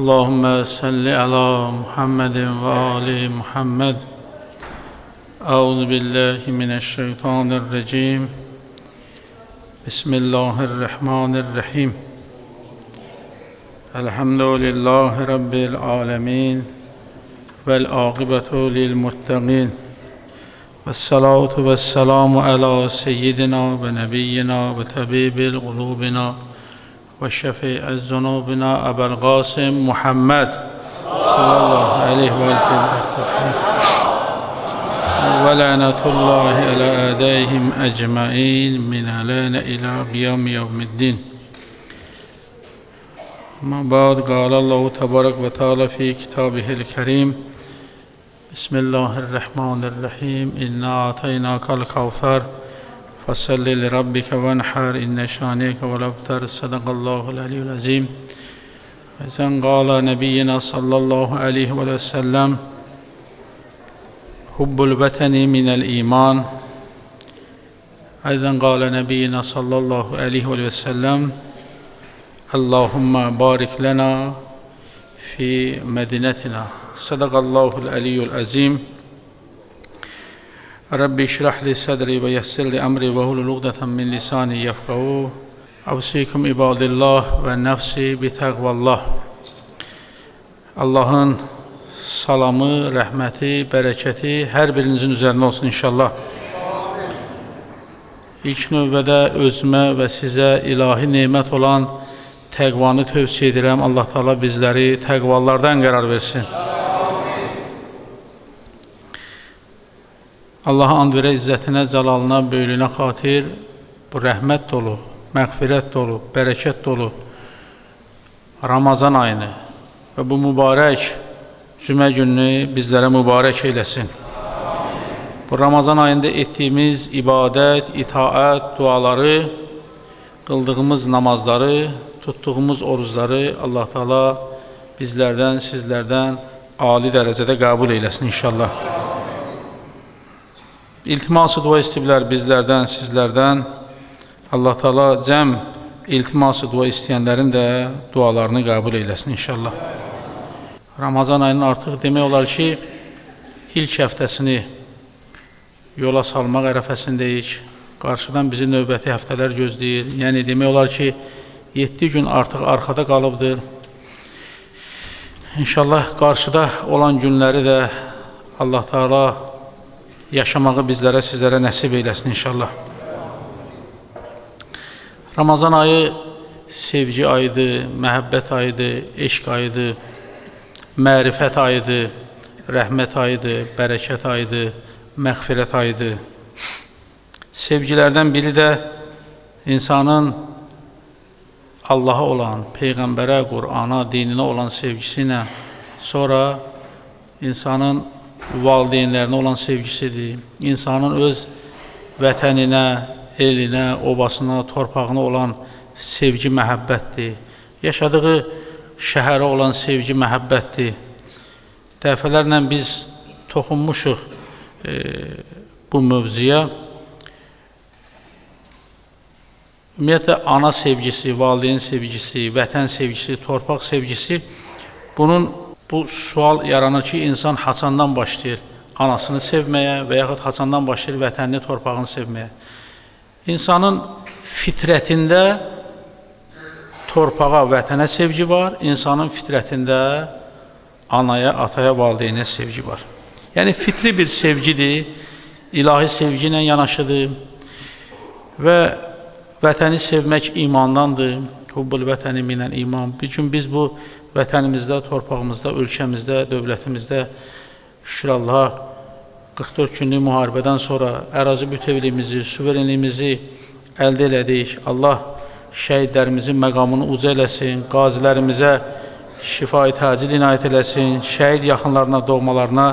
Allahümme salli ala Muhammedin ve ali Muhammed. Euzu billahi mineşşeytanirracim. Bismillahirrahmanirrahim. Elhamdülillahi rabbil alamin. Vel âkibetu lil muttaqin. Vessalatu vesselamu ala seyyidina ve nebiyyina ve tabibil kulubina ve şefi'iz zunubina Ebel Qasim Muhammed sallallahu aleyhi ve sellem ve lanetullahi ala adayhim ecmaîn min alâne ila qiyam yevmiddin. Ama ba'd qâle Allahu tebarek ve teâlâ fi kitâbihil kerîm. Bismillahirrahmanirrahim. İnna ataynâkal kevser fesalli li rabbike venhar inne şâneke vel abtar. Sadakallahul aliyyul azim. Ve sen qâle nebiyyina sallallahu aleyhi ve sellem hubbul vatani minel iman. Aydan qâle nebiyyina sallallahu aleyhi ve sellem Allahümme barik lana fi medinetina. Sadakallahul aliyyul azim. Rabbi şrah li sadri ve yessir li emri ve hulul ugdeten min lisani yefkahu. Avsikum ibadillah ve nefsi bi takvallah. Allah'ın salamı, rəhməti, bərəkəti hər birinizin üzərində olsun inşallah. İlk növbədə özümə və sizə ilahi nemət olan təqvanı tövsiyə edirəm. Allah Teala bizləri təqvalardan qərar versin. Allah'a and verə izzətinə, cəlalına, böylüyünə xatir bu rəhmət dolu, məğfirət dolu, bərəkət dolu Ramazan ayını və bu mübarək cümə gününü bizlərə mübarək eyləsin. Bu Ramazan ayında etdiyimiz ibadət, itaət, duaları, qıldığımız namazları, tuttuğumuz orucları Allah Teala bizlərdən, sizlərdən ali dərəcədə qəbul eyləsin inşallah. İltiması dua istəyiblər bizlərdən, sizlərdən. Allah Teala cəm iltiması dua istəyənlərin də dualarını qəbul eyləsin inşallah. Ramazan ayının artıq demək olar ki, ilk həftəsini yola salmaq ərəfəsindəyik. Qarşıdan bizi növbəti həftələr gözləyir. Yəni demək olar ki, 7 gün artıq arxada qalıbdır. İnşallah qarşıda olan günləri də Allah Teala yaşamağı bizlərə, sizlərə nəsib eyləsin inşallah. Ramazan ayı sevgi ayıdır, məhəbbət ayıdır, eşq ayıdır, mərifət ayıdır, rəhmət ayıdır, bərəkət ayıdır, məğfirət ayıdır. Sevgilərdən biri də insanın Allah'a olan, Peyğəmbərə, Qur'ana, dininə olan sevgisi ilə sonra insanın valideynlərinə olan sevgisidir. İnsanın öz vətəninə, elinə, obasına, torpağına olan sevgi, məhəbbətdir. Yaşadığı şəhərə olan sevgi, məhəbbətdir. Dəfələrlə biz toxunmuşuq bu mövzuya. Ümumiyyətlə, ana sevgisi, valideyn sevgisi, vətən sevgisi, torpaq sevgisi, bu sual yaranır ki, insan haçandan başlayır anasını sevməyə və yaxud haçandan başlayır vətənini, torpağını sevməyə. İnsanın fitrətində torpağa, vətənə sevgi var, insanın fitrətində anaya, ataya, valideynə sevgi var. Yəni, fitri bir sevgidir, ilahi sevgi ilə yanaşıdır və vətəni sevmək imandandır. Hubbul vətəni minəl iman. Bir gün biz bu vətənimizdə, torpağımızda, ölkəmizdə, dövlətimizdə şükür Allah 44 günlük müharibədən sonra ərazi bütövlüyümüzü, suverenliyimizi əldə elədik. Allah şəhidlərimizin məqamını uca eləsin, qazilərimizə şifa-i təcil inayət eləsin, şəhid yaxınlarına, doğmalarına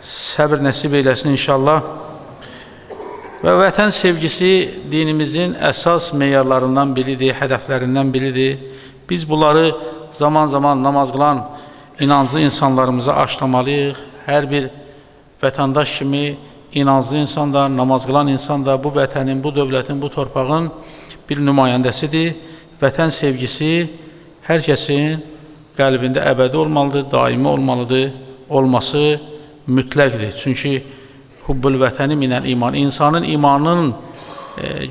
səbr nəsib eləsin inşallah. Və vətən sevgisi dinimizin əsas meyarlarından biridir, hədəflərindən biridir. Biz bunları zaman-zaman namaz qılan inanclı insanlarımıza aşlamalıyıq. Hər bir vətəndaş kimi inanclı insan da, namaz qılan insan da bu vətənin, bu dövlətin, bu torpağın bir nümayəndəsidir. Vətən sevgisi hər kəsin qəlbində əbədi olmalıdır, daimi olmalıdır, olması mütləqdir. Çünki hubbul vətəni minəl iman. İnsanın imanının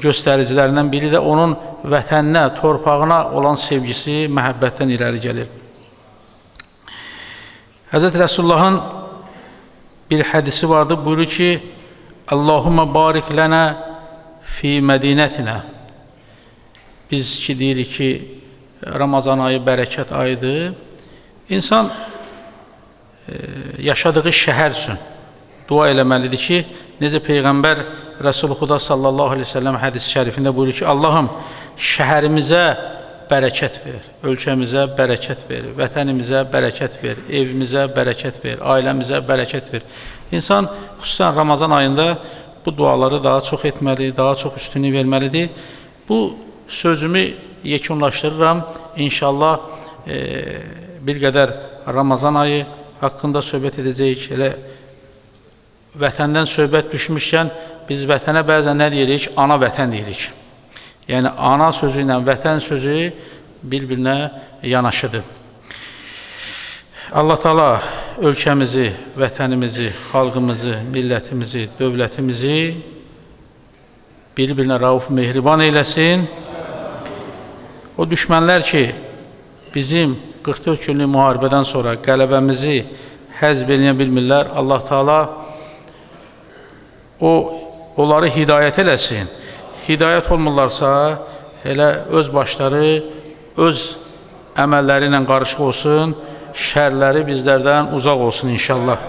göstəricilərindən biri də onun vətəninə, torpağına olan sevgisi, məhəbbətdən irəli gəlir. Həzrət Rəsullahın bir hədisi vardı, buyurur ki, Allahumma barik lənə fi mədinətinə. Biz ki, deyirik ki, Ramazan ayı bərəkət ayıdır. İnsan yaşadığı şəhər üçün dua eləməlidir ki, necə Peyğəmbər Rəsulullah sallallahu aleyhi ve sellem hədis-i şərifində buyurur ki, Allahım şəhərimizə bərəkət ver, ölkəmizə bərəkət ver, vətənimizə bərəkət ver, evimizə bərəkət ver, ailəmizə bərəkət ver. İnsan xüsusən Ramazan ayında bu duaları daha çox etməli, daha çox üstünlük verməlidir. Bu sözümü yekunlaşdırıram. İnşallah bir qədər Ramazan ayı haqqında söhbət edəcəyik. Elə vətəndən söhbət düşmüşkən biz vətənə bəzən nə deyirik? Ana vətən deyirik. Yəni ana sözü ilə vətən sözü bir-birinə yanaşıdır. Allah Teala ölkəmizi, vətənimizi, xalqımızı, millətimizi, dövlətimizi bir-birinə rauf mehriban eyləsin. O düşmənlər ki, bizim 44 günlük müharibədən sonra qələbəmizi həzb eləyə bilmirlər, Allah Teala onları hidayət eləsin. Hidayət olmurlarsa, elə öz başları, öz əməlləri ilə qarışıq olsun, şərləri bizlərdən uzaq olsun inşallah.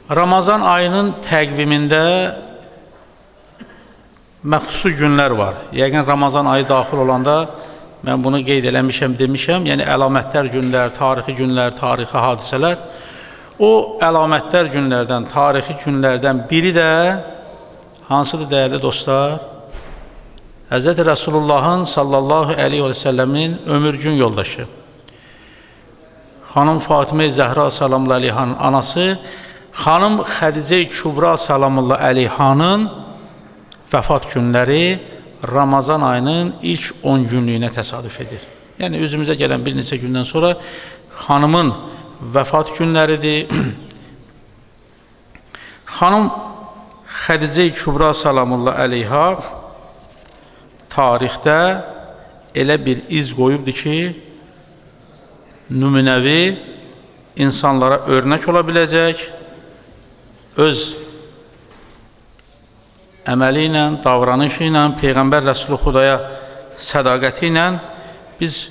Ramazan ayının təqvimində məxsusi günlər var. Yəqin Ramazan ayı daxil olanda mən bunu qeyd eləmişəm, demişəm. Yəni əlamətlər günlər, tarixi günlər, tarixi hadisələr. O əlamətlər günlərdən, tarixi günlərdən biri də hansıdır dəyərli dostlar? Hz. Rəsulullahın sallallahu aleyhi və səlləmin ömürgün yoldaşı. Xanım Fatimə-i Zəhra salamullah əleyhanın anası, xanım Xədicə-i Kübra salamullah əleyhanın vəfat günləri Ramazan ayının ilk 10 günlüyünə təsadüf edir. Yəni, özümüzə gələn bir neçə gündən sonra xanımın vəfat günləridir. Xanım Xədicə-i Kübra salamullah əleyha tarixdə elə bir iz qoyubdur ki, nümunəvi insanlara örnək ola biləcək, öz əməli ilə, davranışı ilə, Peyğəmbər Rəsulü-Xudaya sədaqəti ilə biz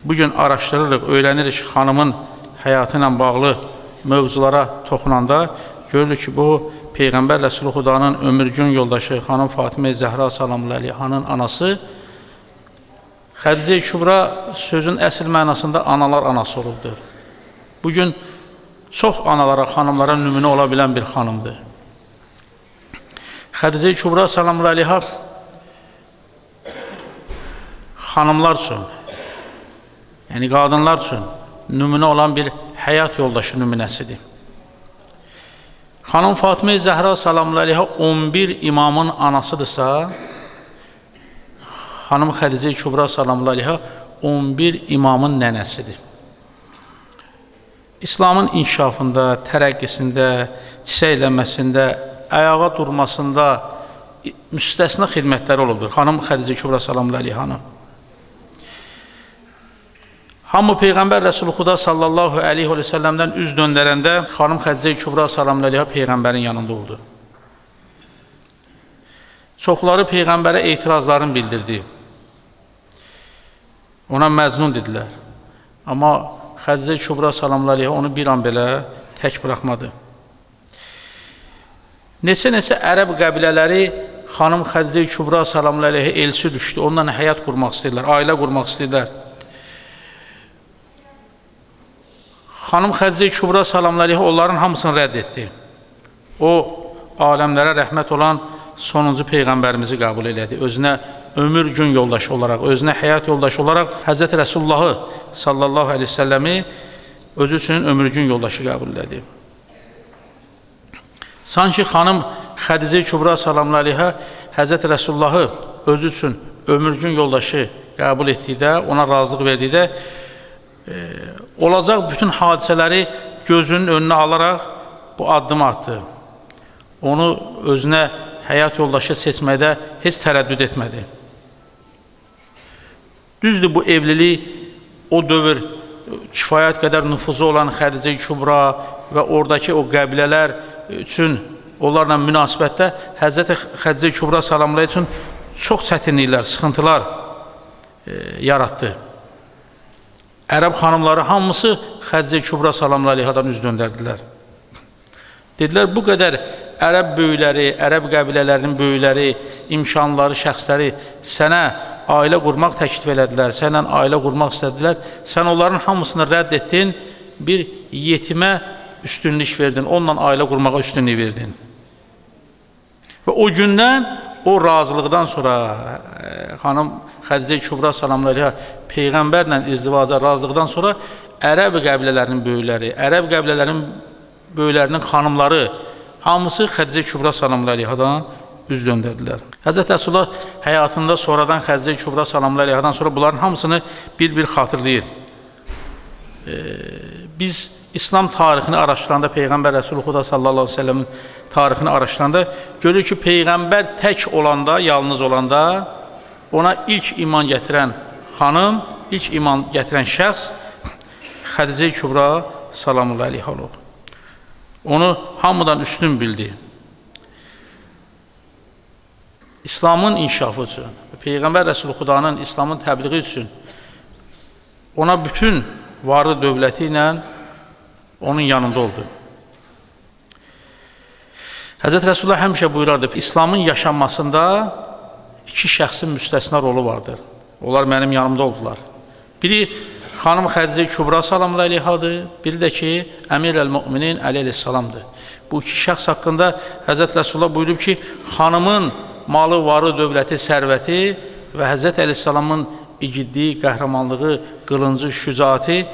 bugün araşdırırıq, öyrənirik xanımın həyatı ilə bağlı mövzulara toxunanda görürük ki, bu Peyğəmbər Rəsulü-Xudanın ömürgün yoldaşı xanım Fatimə-i Zəhra salamullah əleyhanın anası. Xədicə-i Kübra sözün əsl mənasında analar anası olubdur. Bugün çox analara, xanımlara nümunə ola bilən bir xanımdır. Xədicə-i Kübra salamullah əleyha xanımlar üçün, yəni qadınlar üçün nümunə olan bir həyat yoldaşı nümunəsidir. Xanım Fatimə-i Zəhra salamullah əleyha 11 imamın anasıdırsa, xanım Xədicə-i Kübra salamullah əleyha 11 imamın nənəsidir. İslamın inkişafında, tərəqqisində, çiçəklənməsində, ayağa durmasında müstəsna xidmətləri olubdur. Xanım Xədicə Kübra salamullah əleyhanın. Hamı Peyğəmbər Rəsulü-Xuda sallallahu aleyhi və səlləmdən üz döndərəndə xanım Xədicə Kübra salamullah əleyha Peyğəmbərin yanında oldu. Çoxları Peyğəmbərə etirazlarını bildirdi. Ona məzlum dedilər. Amma Xədicə Kübra salamullah əleyha onu bir an belə tək buraxmadı. Neçə-neçə ərəb qəbilələri xanım Xədicə Kübra salamullah əleyha elçi düşdü. Ondan həyat qurmaq istəyirlər, ailə qurmaq istəyirlər. Xanım Xədicə Kübra salamullah əleyha onların hamısını rədd etdi. O, aləmlərə rəhmət olan sonuncu Peyğəmbərimizi qəbul elədi. Özünə ömür gün yoldaşı olaraq, özünə həyat yoldaşı olaraq Həzrət Rəsullahı sallallahu aleyhi ve səlləmi özü üçün ömür gün yoldaşı qəbul elədi. Sanki xanım Xədicə Kübra salamullah əleyha Həzrət Rəsullahı özü üçün ömür gün yoldaşı qəbul etdikdə, ona razılıq verdikdə olacaq bütün hadisələri gözünün önünə alaraq bu addımı atdı. Onu özünə həyat yoldaşı seçməkdə heç tərəddüd etmədi. Düzdür, bu evlilik o dövr kifayət qədər nüfuzu olan Xədicə Kübra və oradakı o qəbilələr üçün onlarla münasibətdə Həzrəti Xədicə Kübra salamları üçün çox çətinliklər, sıxıntılar yaratdı. Ərəb xanımları hamısı Xədicə Kübra salamları aleyhadan üz döndərdilər. Dedilər, bu qədər ərəb böyükləri, ərəb qəbilələrinin böyükləri, imkanları, şəxsləri sənə ailə qurmaq təklif elədilər, sənlə ailə qurmaq istədilər, sən onların hamısını rədd etdin, bir yetimə üstünlük verdin, onunla ailə qurmağa üstünlük verdin. Və o gündən, o razılıqdan sonra xanım Xədicə Kübra salamları Peyğəmbərlə izdivaca razılıqdan sonra ərəb qəbilələrinin böyükləri, ərəb qəbilələrinin böyüklərinin xanımları hamısı Xədicə Kübra salamları aleyhadan üz döndərdilər. Həzrət Rəsulullah həyatında sonradan Xədicə Kübra salamları aleyhadan sonra bunların hamısını bir-bir xatırlayır. Biz İslam tarixini araşdıranda, Peyğəmbər Rəsulullah sallallahu aleyhi ve sellemin tarixini araşdıranda görür ki, Peyğəmbər tək olanda, yalnız olanda ona ilk iman gətirən xanım, ilk iman gətirən şəxs Xədicə Kübra salamullah aleyha olub. Onu hamıdan üstün bildi. İslamın inkişafı üçün, Peyğəmbər Rəsulullah İslamın təbliği üçün ona bütün varlı dövləti ilə onun yanında oldu. Həzrət Rəsulullah həmişə buyurardı, İslamın yaşanmasında iki şəxsin müstəsna rolu vardır. Onlar mənim yanımda oldular. Biri xanım Xədicə Kübra salamullah aleyhadır, biri də ki, Əmir əl-Müminin əleyhissalamdır. Bu iki şəxs haqqında Həzrət Rəsulullah buyurub ki, xanımın malı, varı, dövləti, sərvəti və Həzrət əleyhissalamın igidliyi, qəhrəmanlığı, qılıncı, şücaəti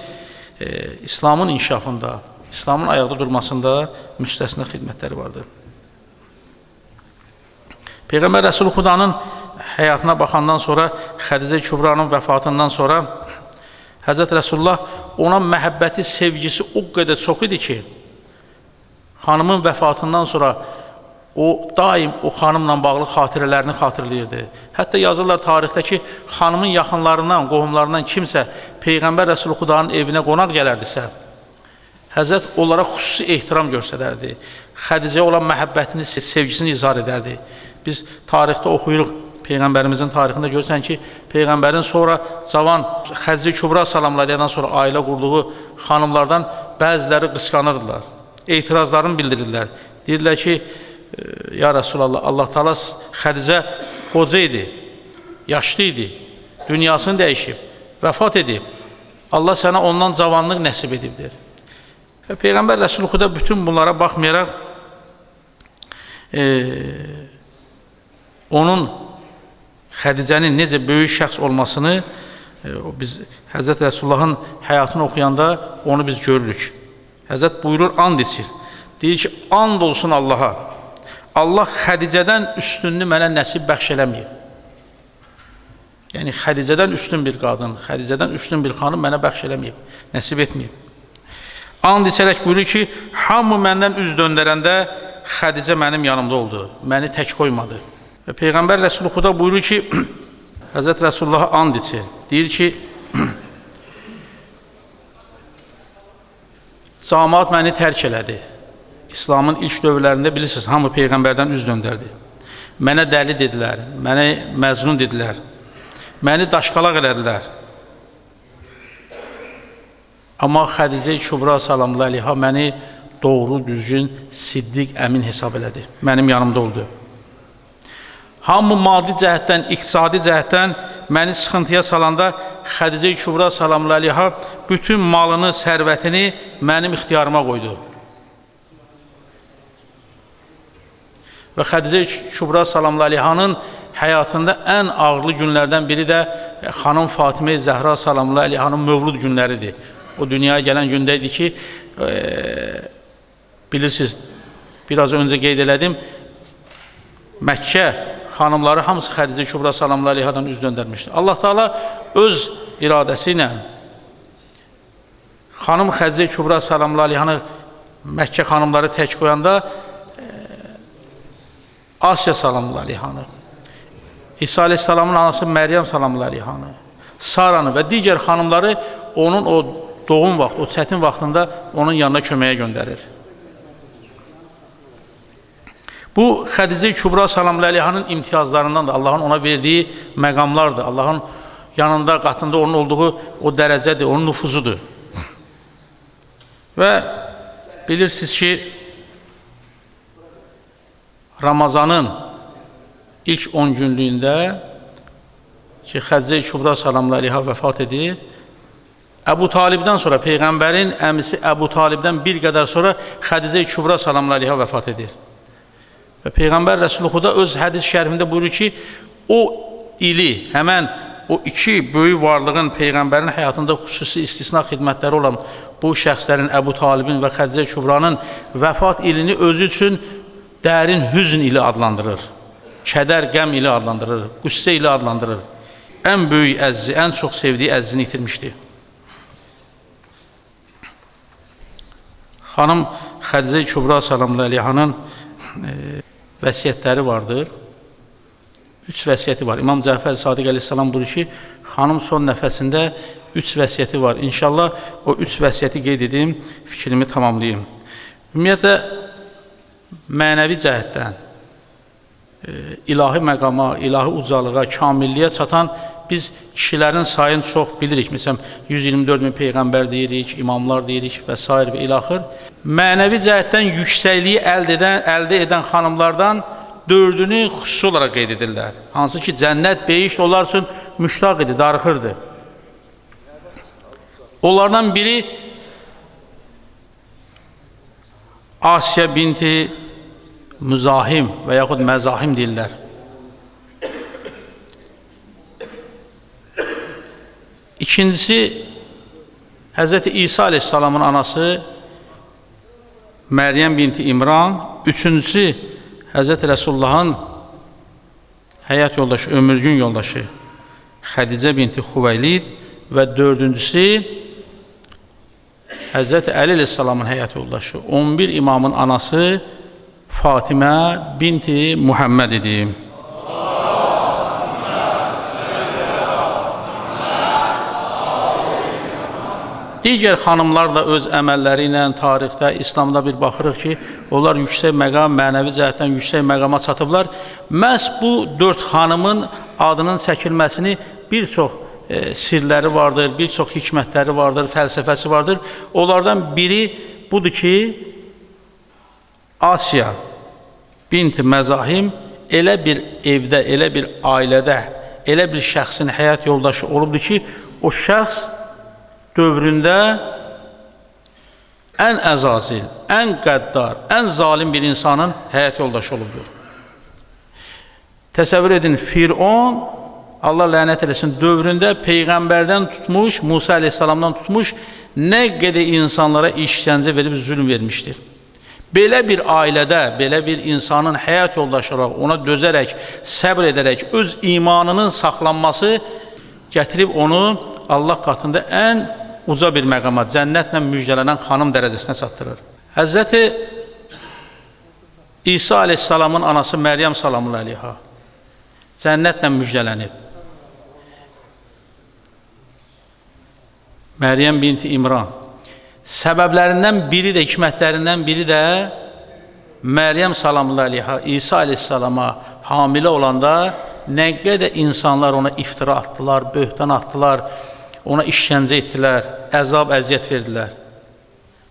İslamın inkişafında, İslamın ayaqda durmasında müstəsna xidmətləri vardır. Peyğəmbər Rəsulullah həyatına baxandan sonra, Xədicə Kübranın vəfatından sonra Həzrət Rəsulullah ona məhəbbəti, sevgisi o qədər çox idi ki, xanımın vəfatından sonra o daim o xanımla bağlı xatirələrini xatırlayırdı. Hətta yazırlar tarixdə ki, xanımın yaxınlarından, qohumlarından kimsə Peyğəmbər Rəsulullahın evinə qonaq gələrdisə, Həzrət onlara xüsusi ehtiram göstərərdi. Xədicəyə olan məhəbbətini, sevgisini izhar edərdi. Biz tarixdə oxuyuruq, Peyğəmbərimizin tarixində görürsən ki, Peyğəmbərin sonra cavan Xədicə Kübra salamlarından sonra ailə qurduğu xanımlardan bəziləri qısqanırdılar, etirazlarını bildirirlər. Deyirlər ki, ya Rəsulallah, Allah Teala Xədicə qoca idi, yaşlı idi, dünyasını dəyişib, vəfat edib. Allah sənə ondan cavanlıq nəsib edibdir. Və Peyğəmbər Rəsulullah da bütün bunlara baxmayaraq onun Xədicənin necə böyük şəxs olmasını biz Həzrət Rəsulullahın həyatını oxuyanda onu biz görürük. Həzrət buyurur, and içir. Deyir ki, and olsun Allaha. Allah Xədicədən üstünlüyü mənə nəsib bəxş eləməyib. Yəni, Xədicədən üstün bir qadın, Xədicədən üstün bir xanım mənə bəxş eləməyib, nəsib etməyib. And içərək buyurur ki, hamı məndən üz döndərəndə Xədicə mənim yanımda oldu, məni tək qoymadı. Və Peyğəmbər Rəsulullah da buyurur ki, Həzrət Rəsulullaha and içir. Deyir ki, cəmaət məni tərk elədi. İslamın ilk dövrlərində bilirsiniz, hamı Peyğəmbərdən üz döndərdi. Mənə dəli dedilər, mənə məzlum dedilər, məni daşqalaq elədilər. Amma Xədicə Kübra salamullah aleyha məni doğru, düzgün, siddiq, əmin hesab elədi. Mənim yanımda oldu. Hamı maddi cəhətdən, iqtisadi cəhətdən məni sıxıntıya salanda Xədicə Kübra salamullah aleyha bütün malını, sərvətini mənim ixtiyarıma qoydu. Və Xədicə Kübra salamullah aleyhanın həyatında ən ağırlı günlərdən biri də xanım Fatimə Zəhra salamullah aleyhanın mövlud günləridir. O dünyaya gələn gündə idi ki, bilirsiniz, biraz öncə qeyd elədim, Məkkə xanımları hamısı Xədicə Kübra salamlı aleyhadan üz döndərmişdir. Allah Teala öz iradəsi ilə xanım Xədicə Kübra salamlı aleyhanı Məkkə xanımları tək qoyanda Asiya salamlı aleyhanı, İsa aleyhissalamın anası Məryəm salamlı aleyhanı, Saranı və digər xanımları onun o doğum vaxtı, o çətin vaxtında onun yanına köməyə göndərir. Bu Xədicə Kübra salamlı aleyhanın imtiyazlarından da Allahın ona verdiyi məqamlardır. Allahın yanında, qatında onun olduğu o dərəcədir, onun nüfuzudur. Və bilirsiniz ki, Ramazanın ilk 10 günlüyündə ki, Xədicə Kübra salamlı aleyha vəfat edir. Əbu Talibdən sonra, Peyğəmbərin əmisi Əbu Talibdən bir qədər sonra Xədicə Kübra salamlı aleyha vəfat edir. Və Peyğəmbər Rəsulullah da öz hədis şərifində buyurur ki, o ili, həmən o iki böyük varlığın Peyğəmbərin həyatında xüsusi istisna xidmətləri olan bu şəxslərin, Əbu Talibin və Xədicə Kübranın vəfat ilini özü üçün dərin hüzn ili adlandırır, kədər, qəm ili adlandırır, qüssə ili adlandırır. Ən böyük əzzi, ən çox sevdiyi əzzini itirmişdi. Xanım Xədicə Kübra salamlı aleyhanın vəsiyyətləri vardır. 3 vəsiyyəti var. İmam Cəfər Sadiq əleyhissalam buyurur ki, xanım son nəfəsində 3 vəsiyyəti var. İnşallah o 3 vəsiyyəti qeyd edeyim, fikrimi tamamlayayım. Ümumiyyətlə, mənəvi cəhətdən ilahi məqama, ilahi ucalığa, kamilliyə çatan biz kişilərin sayını çox bilirik. Məsələn, 124 min Peyğəmbər deyirik, imamlar deyirik və s. və ilaxır. Mənəvi cəhətdən yüksəkliyi əldə edən xanımlardan 4'ünü xüsusi olaraq qeyd edirlər. Hansı ki, cənnət, beyiş onlar üçün müştaq idi, darıxırdı. Onlardan biri Asiya binti Müzahim və yaxud Məzahim deyirlər. İkincisi, Hz. İsa aleyhissalamın anası Məryəm binti İmran. Üçüncüsü, Hz. Resulullah'ın həyat yoldaşı, ömürgün yoldaşı Xədicə binti Xuveylid və dördüncüsü Hz. Əli aleyhissalamın həyat yoldaşı 11 imamın anası Fatimə binti Muhammed idi. Digər xanımlar da öz əməlləri ilə tarixdə, İslamda bir baxırıq ki, onlar yüksək məqam, mənəvi cəhətdən yüksək məqama çatıblar. Məhz bu 4 xanımın adının çəkilməsini bir çox sirləri vardır, bir çox hikmətləri vardır, fəlsəfəsi vardır. Onlardan biri budur ki, Asiya binti Məzahim elə bir evdə, elə bir ailədə, elə bir şəxsin həyat yoldaşı olubdur ki, o şəxs dövründə ən əzazil, ən qəddar, ən zalim bir insanın həyat yoldaşı olubdur. Təsəvvür edin, Firon, Allah lənət eləsin, dövründə Peyğəmbərdən tutmuş, Musa aleyhissalamdan tutmuş, nə qədər insanlara işgəncə verib zülm vermişdir. Belə bir ailədə, belə bir insanın həyat yoldaşı olaraq, ona dözərək, səbr edərək, öz imanının saxlanması gətirib onu Allah qatında ən uca bir məqama, cənnətlə müjdələnən xanım dərəcəsinə çatdırır. Həzrəti İsa aleyhissalamın anası Məryəm salamlı aleyha cənnətlə müjdələnib. Məryəm binti İmran. Səbəblərindən biri də, hikmətlərindən biri də Məryəm salamlı aleyha İsa aleyhissalama hamilə olanda nə qədər insanlar ona iftira atdılar, böhtan atdılar, ona işgəncə etdilər, əzab, əziyyət verdilər.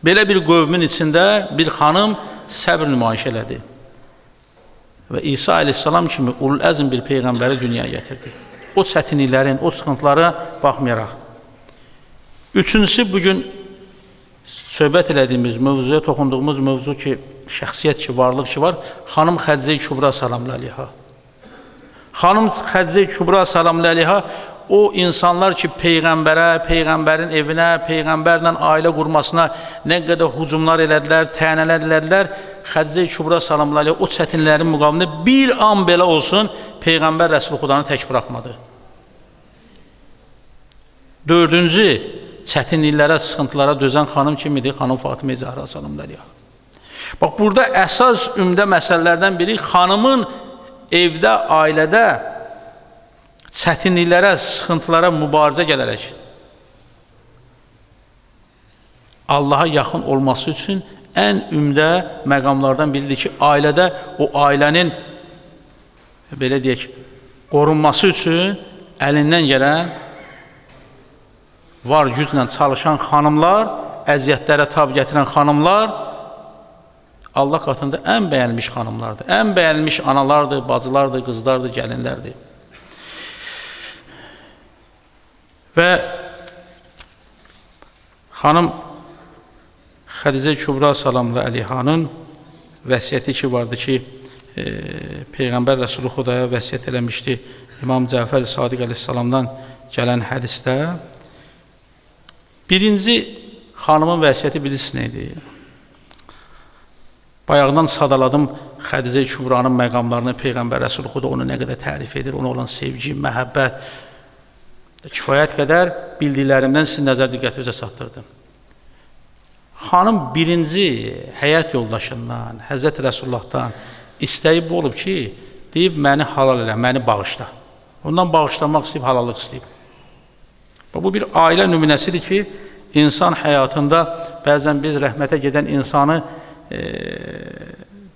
Belə bir qövmün içində bir xanım səbr nümayiş elədi. Və İsa aleyhissalam kimi ulul əzm bir peyğəmbəri dünyaya gətirdi. O çətinliklərin, o sıxıntılara baxmayaraq. Üçüncüsü, bugün söhbət elədiyimiz mövzuya toxunduğumuz mövzu ki, şəxsiyyət ki, varlıq ki var, xanım Xədicə Kübra salamlı aleyha. Xanım Xədicə Kübra salamlı aleyha o insanlar ki, Peyğəmbərə, Peyğəmbərin evinə, Peyğəmbərlə ailə qurmasına nə qədər hücumlar elədilər, tənələr elədilər, Xədicə Kübra salamlı aleyha o çətinlərin müqabilində bir an belə olsun Peyğəmbər Rəsul Xudanı tək buraxmadı. Dördüncü, çətinliklərə, sıxıntılara dözən xanım kimidir? Xanım Fatimə Zəhra salamü əleyha. Bax, burada əsas ümdə məsələlərdən biri xanımın evdə, ailədə çətinliklərə, sıxıntılara mübarizə gələrək Allaha yaxın olması üçün ən ümdə məqamlardan biridir ki, ailədə o ailənin belə deyək, qorunması üçün əlindən gələn var güclə çalışan xanımlar, əziyyətlərə tab gətirən xanımlar Allah qatında ən bəyənilmiş xanımlardır. Ən bəyənilmiş analardır, bacılardır, qızlardır, gəlinlərdir. Və xanım Xədicə Kübra salamlı əleyhanın vəsiyyəti ki vardı ki, Peyğəmbər Rəsulü Xudaya vəsiyyət eləmişdi. İmam Cəfər Sadiq əleyhissalamdan gələn hədisdə birinci xanımın vəsiyyəti bilirsiniz neydi? Bayaqdan sadaladım Xədicə Kübranın məqamlarını, Peyğəmbər Rəsulü Xuda onu nə qədər tərif edir, ona olan sevgi, məhəbbət, kifayət qədər bildiklərimdən sizin nəzər diqqətinizə çatdırdım. Xanım birinci həyat yoldaşından, Həzrət Rəsullahdan istəyib bu olub ki, deyib, məni halal elə, məni bağışla. Ondan bağışlamaq istəyib, halallıq istəyib. Bu bir ailə nümunəsidir ki, insan həyatında bəzən biz rəhmətə gedən insanı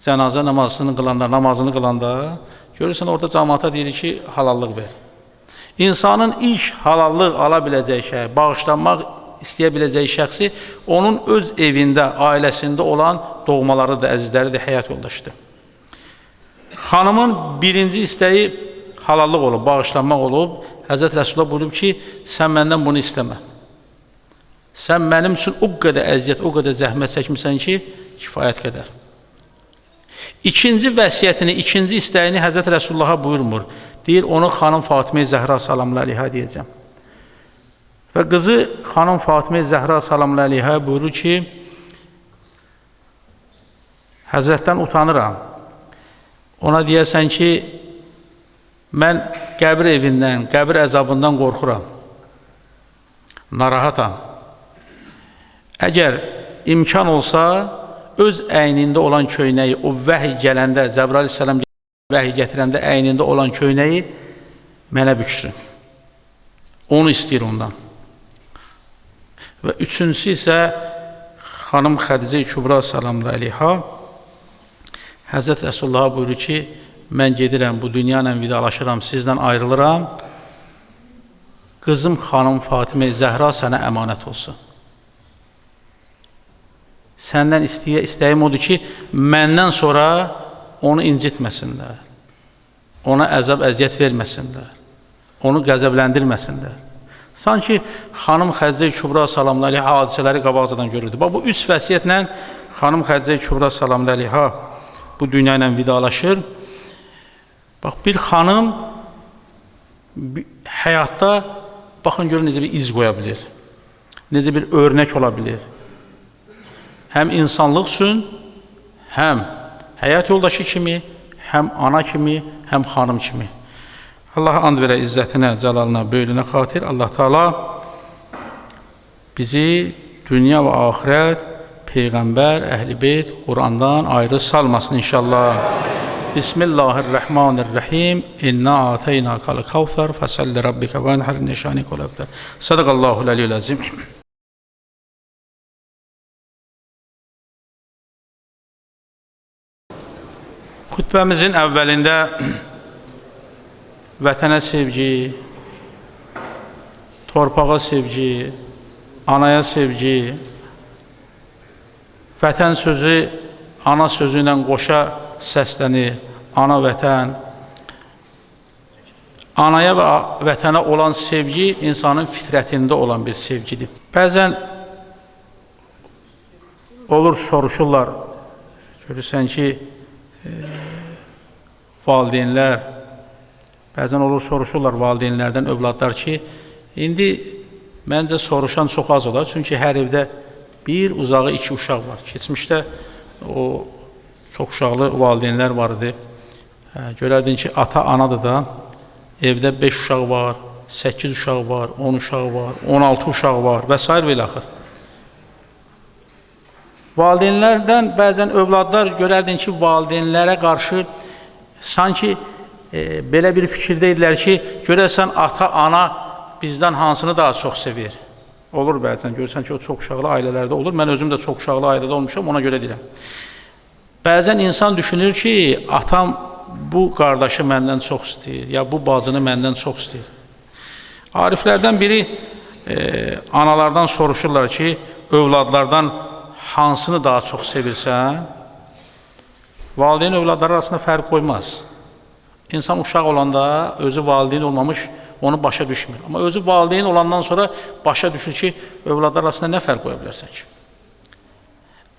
cənazə namazını qılanda, görürsən orada cəmaata deyir ki, halallıq ver. İnsanın ilk halallıq ala biləcəyi şey, bağışlanmaq istəyə biləcəyi şəxsi onun öz evində, ailəsində olan doğmalarıdır, əzizləridir, həyat yoldaşıdır. Xanımın birinci istəyi halallıq olub, bağışlanmaq olub. Həzrət Rəsulullah buyurub ki, sən məndən bunu istəmə. Sən mənim üçün o qədər əziyyət, o qədər zəhmət çəkmirsən ki, kifayət qədər. İkinci vəsiyyətini, ikinci istəyini Həzrət Rəsulullah'a buyurmur. Deyir, onu xanım Fatimə Zəhra salamlı əleyha deyəcəm. Və qızı xanım Fatimə Zəhra salamlı əleyha buyurur ki, Həzrətdən utanıram. Ona deyəsən ki, mən qəbir evindən, qəbir əzabından qorxuram. Narahatam. Əgər imkan olsa, öz əynində olan köynəyi, o vəhiy gələndə, Cəbrail əleyhissalam vəhiy gətirəndə əynində olan köynəyi mənə büksün. Onu istəyir ondan. Və üçüncüsü isə xanım Xədicə Kübra salamlı əleyha Həzrət Rəsulullah buyurur ki, mən gedirəm, bu dünya ilə vidalaşıram, sizdən ayrılıram. Qızım xanım Fatimə Zəhra sənə əmanət olsun. Səndən istəyim odur ki, məndən sonra onu incitməsinlər, ona əzab, əziyyət verməsinlər, onu qəzəbləndirməsinlər. Sanki xanım Xədicə Kübra salamlı əleyha hadisələri qabaqcadan görürdü. Bu üç vəsiyyətlə xanım Xədicə Kübra salamlı əleyha bu dünya ilə vidalaşır. Bax, bir xanım həyatda, baxın görün, necə bir iz qoya bilir, necə bir örnək ola bilir. Həm insanlıq üçün, həm həyat yoldaşı kimi, həm ana kimi, həm xanım kimi. Allah and verə izzətinə, cəlalına, böylünə xatir. Allah Teala bizi dünya və axirət, Peyğəmbər, Əhl-i Beyt, Qurandan ayrı salmasın inşallah. Bismillahirrahmanirrahim. İnna ataynakal kavsar fəsalli rabbika vənhar neşanik olabdar. Sadaqallahul aliyyul azim. Xütbəmizin əvvəlində vətənə sevgi, torpağa sevgi, anaya sevgi, vətən sözü ana sözü ilə qoşa səslənir, ana vətən. Anaya və vətənə olan sevgi insanın fitrətində olan bir sevgidir. Bəzən olur, soruşurlar, görürsən ki, valideynlər, bəzən olur, soruşurlar valideynlərdən övladlar ki, indi məncə soruşan çox az olar, çünki hər evdə bir, uzağı iki uşaq var. Keçmişdə o çox uşaqlı valideynlər var idi. Görərdin ki, ata anadır da, evdə 5 uşaq var, 8 uşaq var, 10 uşaq var, 16 uşaq var və s. və ilə axır. Valideynlərdən bəzən övladlar görərdin ki, valideynlərə qarşı sanki belə bir fikirdəydilər ki, görərsən ata ana bizdən hansını daha çox sevir. Olur bəzən, görürsən ki, o çox uşaqlı ailələrdə olur. Mən özüm də çox uşaqlı ailədə olmuşam, ona görə deyirəm. Bəzən insan düşünür ki, atam bu qardaşı məndən çox istəyir, ya bu bacını məndən çox istəyir. Ariflərdən biri analardan soruşurlar ki, övladlardan hansını daha çox sevirsən? Valideyn övladları arasında fərq qoymaz. İnsan uşaq olanda özü valideyn olmamış, onu başa düşmür. Amma özü valideyn olandan sonra başa düşür ki, övladlar arasında nə fərq qoya bilərsən ki?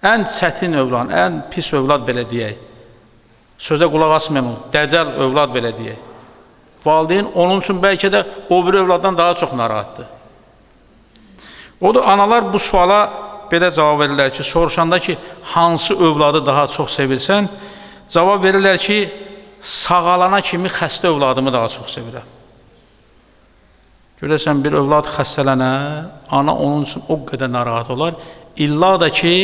Ən çətin övlad, ən pis övlad belə deyək. Sözə qulaq asmayan, dəcəl övlad belə deyək. Valideyn onun üçün bəlkə də o bir övladdan daha çox narahatdır. Odur, analar bu suala belə cavab verirlər ki, soruşanda ki, hansı övladı daha çox sevirsən, cavab verirlər ki, sağalana kimi xəstə övladımı daha çox sevirəm. Görəsən, bir övlad xəstələnər, ana onun üçün o qədər narahat olar. İlla da ki,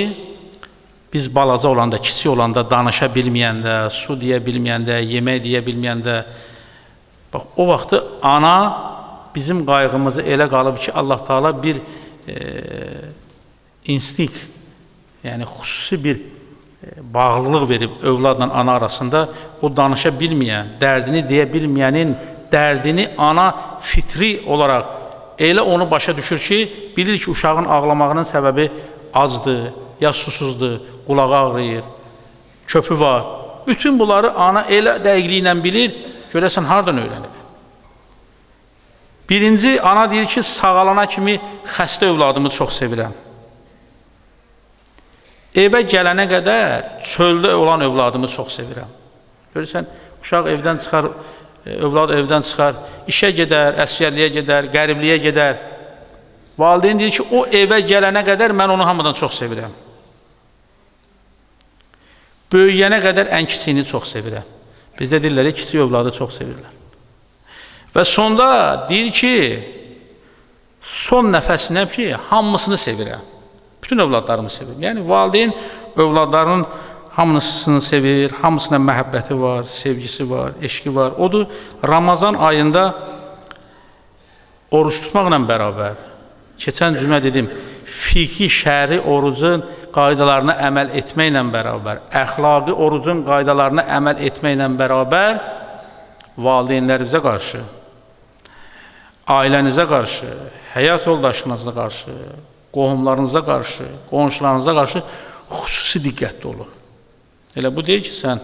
biz balaca olanda, kiçik olanda, danışa bilməyəndə, su deyə bilməyəndə, yemək deyə bilməyəndə, bax, o vaxtı ana bizim qayğımızı elə qalıb ki, Allah Teala bir instinkt, yəni xüsusi bir bağlılıq verib övladla ana arasında, o danışa bilməyən, dərdini deyə bilməyənin dərdini ana fitri olaraq elə onu başa düşür ki, bilir ki, uşağın ağlamağının səbəbi azdır, ya susuzdur, qulağı ağrıyır, köpü var. Bütün bunları ana elə dəqiqliklə bilir, görəsən hardan öyrənib. Birinci, ana deyir ki, sağalana kimi xəstə övladımı çox sevirəm. Evə gələnə qədər çöldə olan övladımı çox sevirəm. Görürsən, uşaq evdən çıxar, övlad evdən çıxar, işə gedər, əsgərliyə gedər, qəribliyə gedər. Valideyn deyir ki, o evə gələnə qədər mən onu hamıdan çox sevirəm. Böyüyənə qədər ən kiçiyini çox sevirəm. Bizdə deyirlər, kiçik övladı çox sevirlər. Və sonda deyir ki, son nəfəsinə ki, hamısını sevirəm. Bütün övladlarımı sevirəm. Yəni, valideyn övladlarının hamısını sevir, hamısına məhəbbəti var, sevgisi var, eşqi var. Odur, Ramazan ayında oruç tutmaqla bərabər, keçən cümlə dedim, fiqhi şəri orucun qaydalarına əməl etməklə bərabər, əxlaqi orucun qaydalarına əməl etməklə bərabər, valideynlərinizə qarşı, ailənizə qarşı, həyat yoldaşınıza qarşı, qohumlarınıza qarşı, qonşularınıza qarşı xüsusi diqqətli olun. Elə bu deyil ki, sən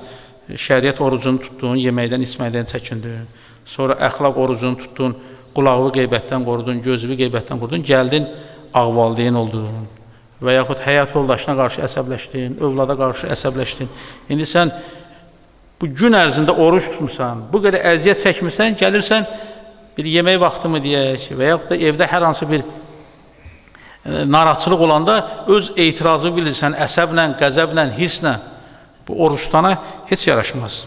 şəriət orucunu tutdun, yeməkdən, içməkdən çəkindin, sonra əxlaq orucunu tutdun, qulaqlı qeybətdən qorudun, gözlü qeybətdən qorudun, gəldin, ağ valideyn oldun və yaxud həyat yoldaşına qarşı əsəbləşdin, övlada qarşı əsəbləşdin. İndi sən bu gün ərzində oruç tutmuşsan, bu qədər əziyyət çəkmirsən, gəlirsən, bir yemək vaxtımı deyək və yaxud da evdə hər hansı bir narahatçılıq olanda öz etirazı bilirsən, əsəblə, qəzəblə, hisslə, bu oruç tutana heç yaraşmaz.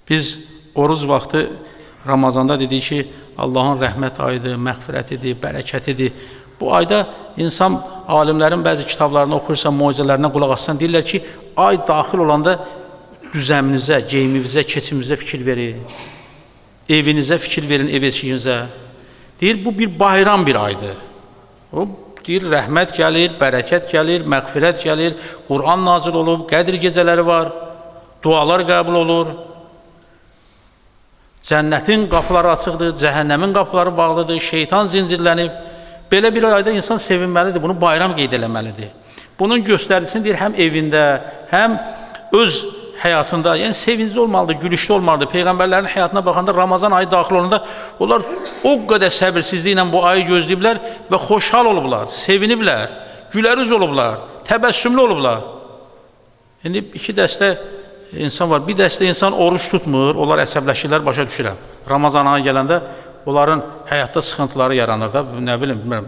Biz oruc vaxtı Ramazanda dedik ki, Allahın rəhmət ayıdır, məğfirətidir, bərəkətidir. Bu ayda insan, alimlərin bəzi kitablarını oxuyursan, mucizələrinə qulaq assan, deyirlər ki, ay daxil olanda düzəminizə, geyimizə, keçimizə fikir verin, evinizə fikir verin, ev eşiyinizə. Deyir, bu bir bayram bir aydır. O, deyir, rəhmət gəlir, bərəkət gəlir, məğfirət gəlir, Qur'an nazil olub, Qədir gecələri var, dualar qəbul olur, cənnətin qapıları açıqdır, cəhənnəmin qapıları bağlıdır, şeytan zincirlənib. Belə bir ayda insan sevinməlidir, bunu bayram qeyd eləməlidir. Bunun göstəricisini deyir, həm evində, həm öz həyatında, yəni sevinci olmalıdır, gülüşlü olmalıdır. Peyğəmbərlərin həyatına baxanda Ramazan ayı daxil olanda onlar o qədər səbirsizliklə bu ayı gözləyiblər və xoşhal olublar, seviniblər, gülərüz olublar, təbəssümlü olublar. İndi iki dəstə insan var, bir dəstə insan oruç tutmur, onlar əsəbləşirlər, başa düşürəm. Ramazan ayı gələndə onların həyatda sıxıntıları yaranır da, nə bilim, bilmirəm.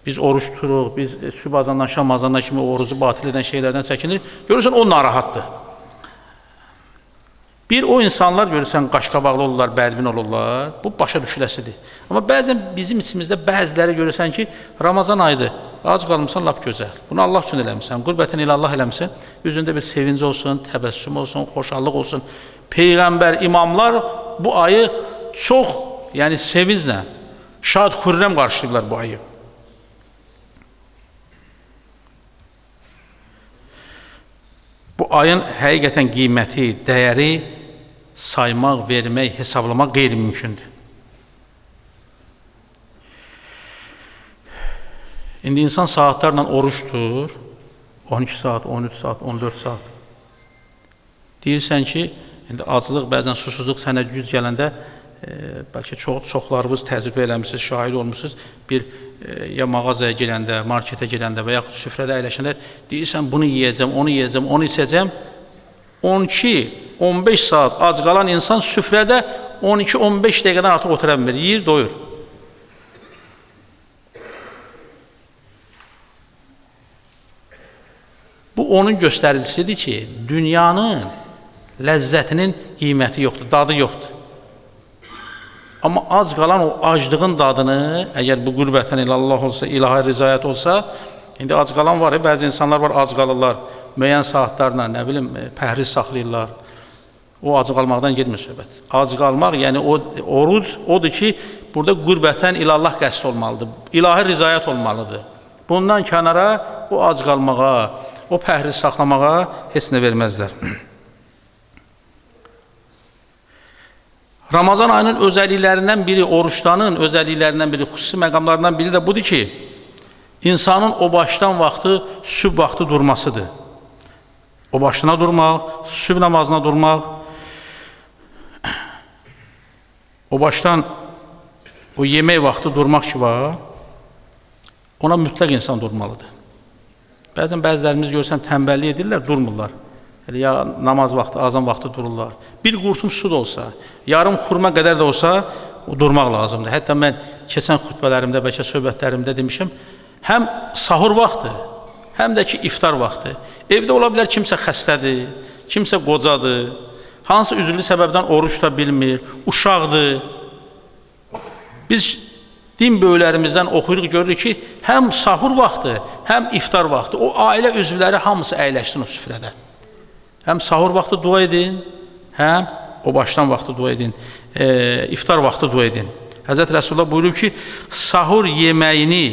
Biz oruç tuturuq, biz sübh azandan, şam azandan kimi orucu batil edən şeylərdən çəkinir. Görürsən, o narahatdır. Bir o insanlar görürsən qaşqabaqlı olurlar, bədbin olurlar. Bu başa düşüləsidir. Amma bəzən bizim içimizdə bəziləri görürsən ki, Ramazan ayıdır, ac qalmışsan lap gözəl. Bunu Allah üçün eləmişsən, qürbətən ilə Allah eləmişsən. Üzündə bir sevinc olsun, təbəssüm olsun, xoşallıq olsun. Peyğəmbər, imamlar bu ayı çox, yəni sevinclə, şad, xürrəm qarşılayırlar bu ayı. Bu ayın həqiqətən qiyməti, dəyəri saymaq, vermək, hesablamaq qeyri-mümkündür. İndi insan saatlarla oruç tutur, 12 saat, 13 saat, 14 saat. Deyirsən ki, indi acılıq, bəzən susuzluq sənə güc gələndə, bəlkə çoxlarınız təcrübə eləmişsiniz, şahid olmuşsunuz, bir ya mağazaya girəndə, marketə girəndə və yaxud süfrədə əyləşəndə deyirsən, bunu yiyəcəm, onu yiyəcəm, onu içəcəm. 12-15 saat ac qalan insan süfrədə 12-15 dəqiqədən artıq otura bilmir, yiyir, doyur. Bu onun göstəricisidir ki, dünyanın ləzzətinin qiyməti yoxdur, dadı yoxdur. Amma ac qalan o aclığın dadını, əgər bu qürbətən ilə Allah olsa, ilahi rizayət olsa, indi ac qalan var, bəzi insanlar var, ac qalırlar, müəyyən saatlarla, nə bilim, pəhriz saxlayırlar. O ac qalmaqdan getmir söhbət. Ac qalmaq, yəni oruc odur ki, burada qürbətən ilə Allah qəsd olmalıdır, ilahi rizayət olmalıdır. Bundan kənara o ac qalmağa, o pəhriz saxlamağa heç nə verməzlər. Ramazan ayının özəlliklərindən biri, oruçdanın özəlliklərindən biri, xüsusi məqamlarından biri də budur ki, insanın o başdan vaxtı, sübh vaxtı durmasıdır. O başına durmaq, sübh namazına durmaq, o başdan o yemək vaxtı durmaq ki var, ona mütləq insan durmalıdır. Bəzən bəzilərimiz görsən tənbəllik edirlər, durmurlar. Ya namaz vaxtı, azan vaxtı dururlar. Bir qurtum su da olsa, yarım xurma qədər də olsa, durmaq lazımdır. Hətta mən keçən xütbələrimdə, bəlkə söhbətlərimdə demişəm, həm sahur vaxtı, həm də ki, iftar vaxtı. Evdə ola bilər kimsə xəstədir, kimsə qocadır, hansı üzrlü səbəbdən oruç da bilmir, uşaqdır. Biz din böyüklərimizdən oxuyuruq, görürük ki, həm sahur vaxtı, həm iftar vaxtı, o ailə üzvləri hamısı əyləşsin o süfrədə. Həm sahur vaxtı dua edin, həm o başdan vaxtı dua edin, iftar vaxtı dua edin. Həzrət Rəsulullah buyurub ki, sahur yeməyini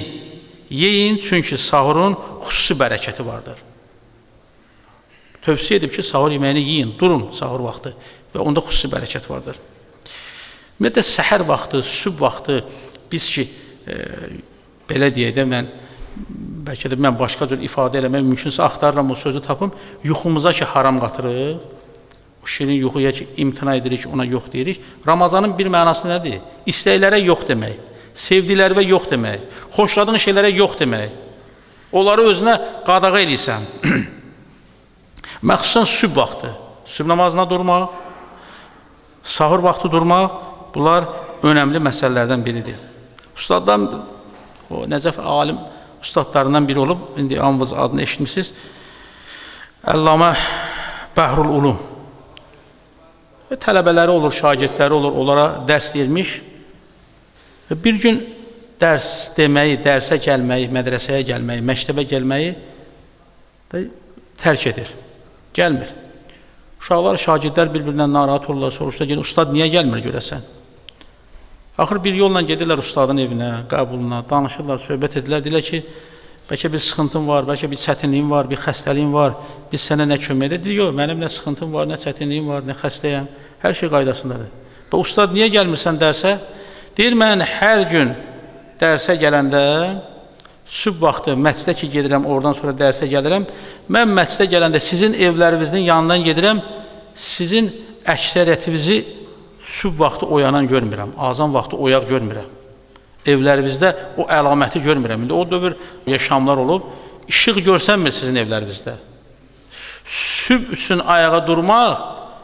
yeyin, çünki sahurun xüsusi bərəkəti vardır. Tövsiyə edib ki, sahur yeməyini yeyin, durun sahur vaxtı və onda xüsusi bərəkət vardır. Ümumiyyətlə, səhər vaxtı, sübh vaxtı, biz ki, belə deyək də, bəlkə də mən başqa cür ifadə eləmək mümkünsə axtarıram o sözü tapım, yuxumuza ki, haram qatırıq, o şirin yuxuya ki, imtina edirik, ona yox deyirik. Ramazanın bir mənası nədir? İstəklərə yox demək, sevdilərə yox demək, xoşladığın şeylərə yox demək, onları özünə qadağa eləysən. Məxsusən sübh vaxtı, sübh namazına durmaq, sahur vaxtı durmaq, bunlar önəmli məsələlərdən biridir. Ustaddan, o Nəcəf alim ustadlarından biri olub, indi anvız adını eşitmişsiniz, Əllamə Bəhrul Ulum. Tələbələri olur, şagirdləri olur, onlara dərs deyilmiş. Bir gün dərs deməyi, dərsə gəlməyi, mədrəsəyə gəlməyi, məktəbə gəlməyi tərk edir, gəlmir. Uşaqlar, şagirdlər bir-birindən narahat olurlar, soruşda gedir, ustad niyə gəlmir görəsən? Axır bir yolla gedirlər ustadın evinə, qəbuluna, danışırlar, söhbət edirlər, deyirlər ki, bəlkə bir sıxıntın var, bəlkə bir çətinliyin var, bir xəstəliyin var, biz sənə nə kömək edir? Deyir, yox, mənim nə sıxıntım var, nə çətinliyim var, nə xəstəyəm, hər şey qaydasındadır. Və ustad, niyə gəlmirsən dərsə? Deyir, mən hər gün dərsə gələndə, sübh vaxtı məscidə ki gedirəm, oradan sonra dərsə gəlirəm, mən məscidə gələndə sizin evlərinizin yanından gedirəm, sizin əksəriyyətinizi sübh vaxtı oyanan görmürəm, azan vaxtı oyaq görmürəm. Evlərinizdə o əlaməti görmürəm. İndi o dövr yaşamlar olub, işıq görsənmir sizin evlərinizdə. Sübh üçün ayağa durmaq,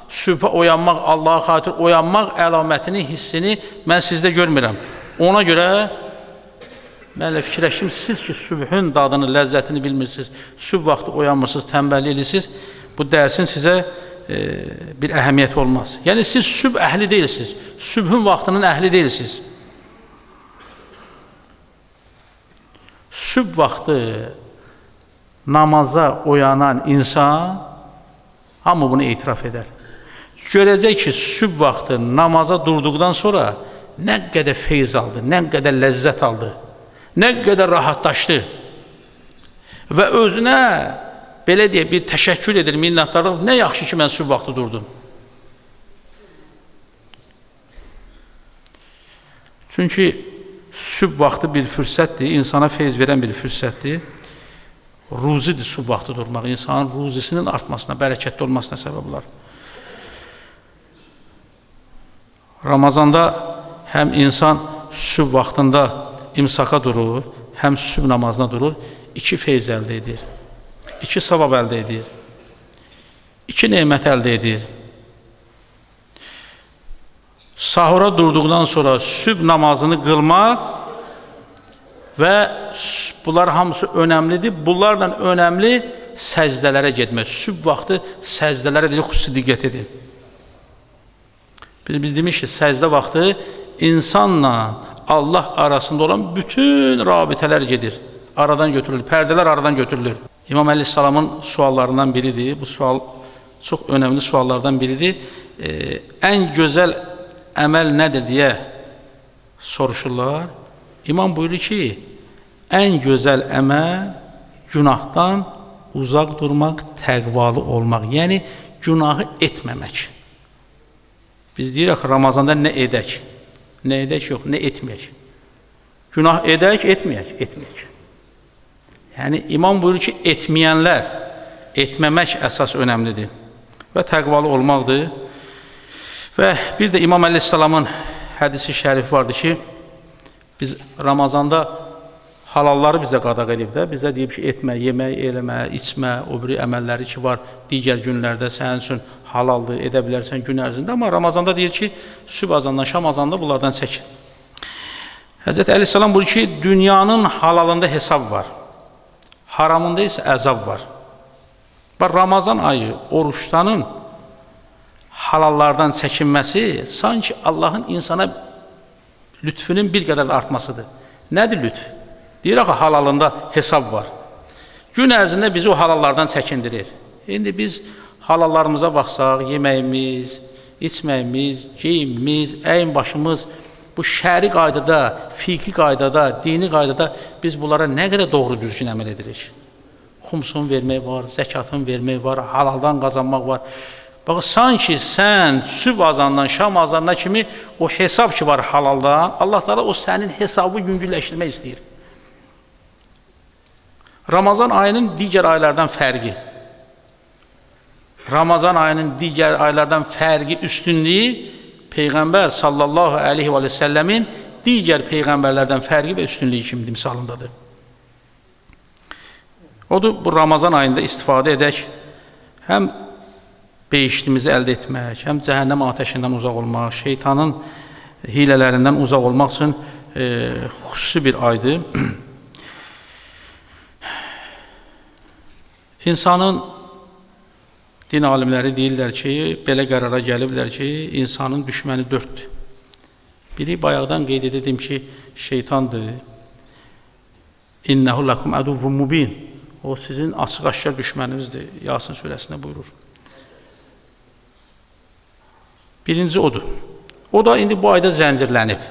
sübhə oyanmaq, Allaha xatir oyanmaq əlamətini, hissini mən sizdə görmürəm. Ona görə mən elə fikirləşdim, siz ki, sübhün dadını, ləzzətini bilmirsiniz, sübh vaxtı oyanmırsınız, tənbəllik edirsiniz, bu dərsin sizə bir əhəmiyyəti olmaz. Yəni siz sübh əhli deyilsiniz, sübhün vaxtının əhli deyilsiniz. Sübh vaxtı namaza oyanan insan, hamı bunu etiraf edər. Görəcək ki, sübh vaxtı namaza durduqdan sonra nə qədər feyz aldı, nə qədər ləzzət aldı, nə qədər rahatlaşdı və özünə belə deyə bir təşəkkür edir, minnətdarlıq, nə yaxşı ki, mən sübh vaxtı durdum. Çünki sübh vaxtı bir fürsətdir, insana feyz verən bir fürsətdir. Ruzidir sübh vaxtı durmaq, insanın ruzisinin artmasına, bərəkətli olmasına səbəb olar. Ramazanda həm insan sübh vaxtında imsaka durur, həm sübh namazına durur, iki feyz əldə edir, iki savab əldə edir, iki nemət əldə edir. Sahura durduqdan sonra sübh namazını qılmaq və bunlar hamısı önəmlidir. Bunlarla önəmli səcdələrə getmək. Sübh vaxtı səcdələrə xüsusi diqqət edin. Biz demişik ki, səcdə vaxtı insanla Allah arasında olan bütün rabitələr gedir. Aradan götürülür, pərdələr aradan götürülür. İmam Əleyhisselamın suallarından biridir. Bu sual çox önəmli suallardan biridir. Ən gözəl əməl nədir deyə soruşurlar. İmam buyurur ki, ən gözəl əməl günahdan uzaq durmaq, təqvalı olmaq. Yəni, günahı etməmək. Biz deyirik, Ramazanda nə edək? Nə edək yox, nə etməyək? Günah edək, etməyək, etməyək. Yəni, imam buyurur ki, etməyənlər, etməmək əsas önəmlidir və təqvalı olmaqdır. Və bir də İmam Əleyhisselamın hədisi şərif vardır ki, biz Ramazanda halalları bizə qadağan edib də, bizə deyib ki, etmə, yemək, eləmə, içmə, o biri əməlləri ki var, digər günlərdə sənin üçün halaldır, edə bilərsən gün ərzində, amma Ramazanda deyir ki, sübh azandan, şam azandan bunlardan çəkin. Həzrəti Əleyhisselam buyurur ki, dünyanın halalında hesab var, haramında isə əzab var. Və Ramazan ayı oruçdanın halallardan çəkinməsi sanki Allahın insana lütfünün bir qədər artmasıdır. Nədir lütf? Deyir ki, halalında hesab var. Gün ərzində bizi o halallardan çəkindirir. İndi biz halallarımıza baxsaq, yeməyimiz, içməyimiz, geyimimiz, əyin başımız, bu şəri qaydada, fiqhi qaydada, dini qaydada biz bunlara nə qədər doğru düzgün əməl edirik. Xumsun vermək var, zəkatın vermək var, halaldan qazanmaq var. Bax, sanki sən sübh azandan, şam azandan kimi o hesab ki var halaldan, Allah Teala o sənin hesabı yüngülləşdirmək istəyir. Ramazan ayının digər aylardan fərqi. Ramazan ayının digər aylardan fərqi, üstünlüyü Peyğəmbər sallallahu aleyhi və səlləmin digər peyğəmbərlərdən fərqi və üstünlüyü kimi misalındadır. Odur, bu Ramazan ayında istifadə edək, həm behiştimizi əldə etmək, həm cəhənnəm ateşindən uzaq olmaq, şeytanın hilələrindən uzaq olmaq üçün xüsusi bir aydır. İnsanın din alimləri deyirlər ki, belə qərara gəliblər ki, insanın düşməni dörddür. Biri bayaqdan qeyd edim ki, şeytandır. İnnehu lakum aduvvun mubin. O sizin açıq-aşkar düşməninizdir. Yasin surəsində buyurur. Birinci odur. O da indi bu ayda zəncirlənib.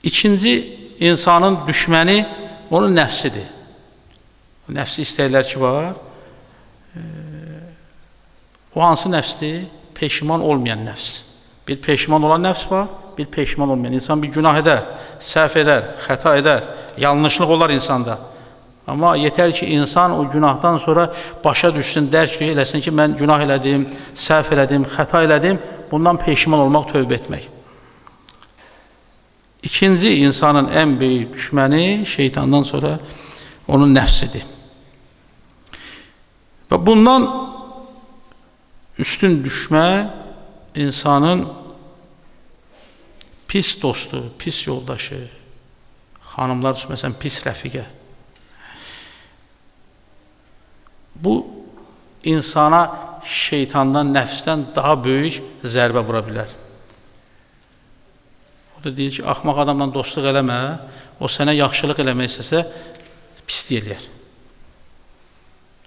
İkinci, insanın düşməni onun nəfsidir. Nəfsi istəklər ki var. O hansı nəfsdir? Peşiman olmayan nəfs. Bir peşiman olan nəfs var, bir peşiman olmayan. İnsan bir günah edər, səhv edər, xəta edər, yanlışlıq olar insanda. Amma yetər ki, insan o günahdan sonra başa düşsün, dərk eləsin ki, mən günah elədim, səhv elədim, xəta elədim, bundan peşiman olmaq, tövbə etmək. İkinci, insanın ən böyük düşməni şeytandan sonra onun nəfsidir. Və bundan üstün düşmə insanın pis dostu, pis yoldaşı, xanımlar üçün məsələn pis rəfiqə. Bu insana şeytandan, nəfsdən daha böyük zərbə vura bilər. O da deyir ki, axmaq adamla dostluq eləmə, o sənə yaxşılıq eləmək istəsə, pislik eləyər.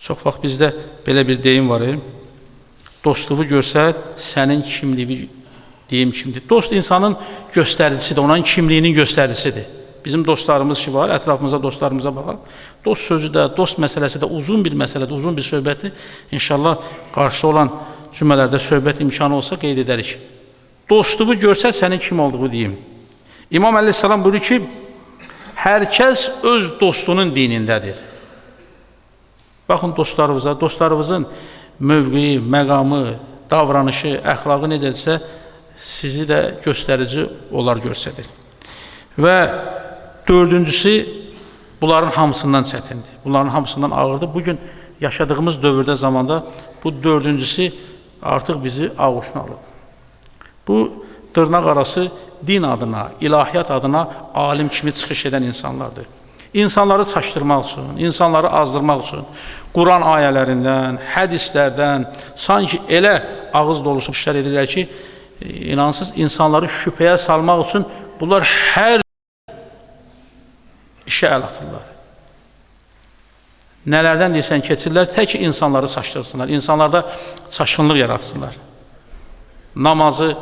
Çox vaxt bizdə belə bir deyim var, dostluğu görsət, sənin kimliyi deyim kimdir. Dost insanın göstəricisidir, onun kimliyinin göstəricisidir. Bizim dostlarımız ki var, ətrafımıza, dostlarımıza baxaq. Dost sözü də, dost məsələsi də uzun bir məsələdir, uzun bir söhbəti. İnşallah qarşıda olan cümlələrdə söhbət imkanı olsa qeyd edərik. Dostluğu görsət, sənin kim olduğu deyim. İmam Əleyhisselam buyurur ki, hər kəs öz dostunun dinindədir. Baxın dostlarımıza, dostlarımızın mövqeyi, məqamı, davranışı, əxlaqı necədirsə, sizi də göstərici olar göstərir. Və dördüncüsü, bunların hamısından çətindir, bunların hamısından ağırdır. Bugün yaşadığımız dövrdə zamanda bu dördüncüsü artıq bizi ağuşuna alır. Bu, dırnaq arası din adına, ilahiyyat adına alim kimi çıxış edən insanlardır. İnsanları çaşdırmaq üçün, insanları azdırmaq üçün Quran ayələrindən, hədislərdən sanki elə ağız dolusu işlər edirlər ki, inansız insanları şübhəyə salmaq üçün bunlar hər işə əl atırlar. Nələrdən deyirsən keçirlər, tək insanları çaşdırsınlar, insanlarda çaşqınlıq yaratsınlar. Namazı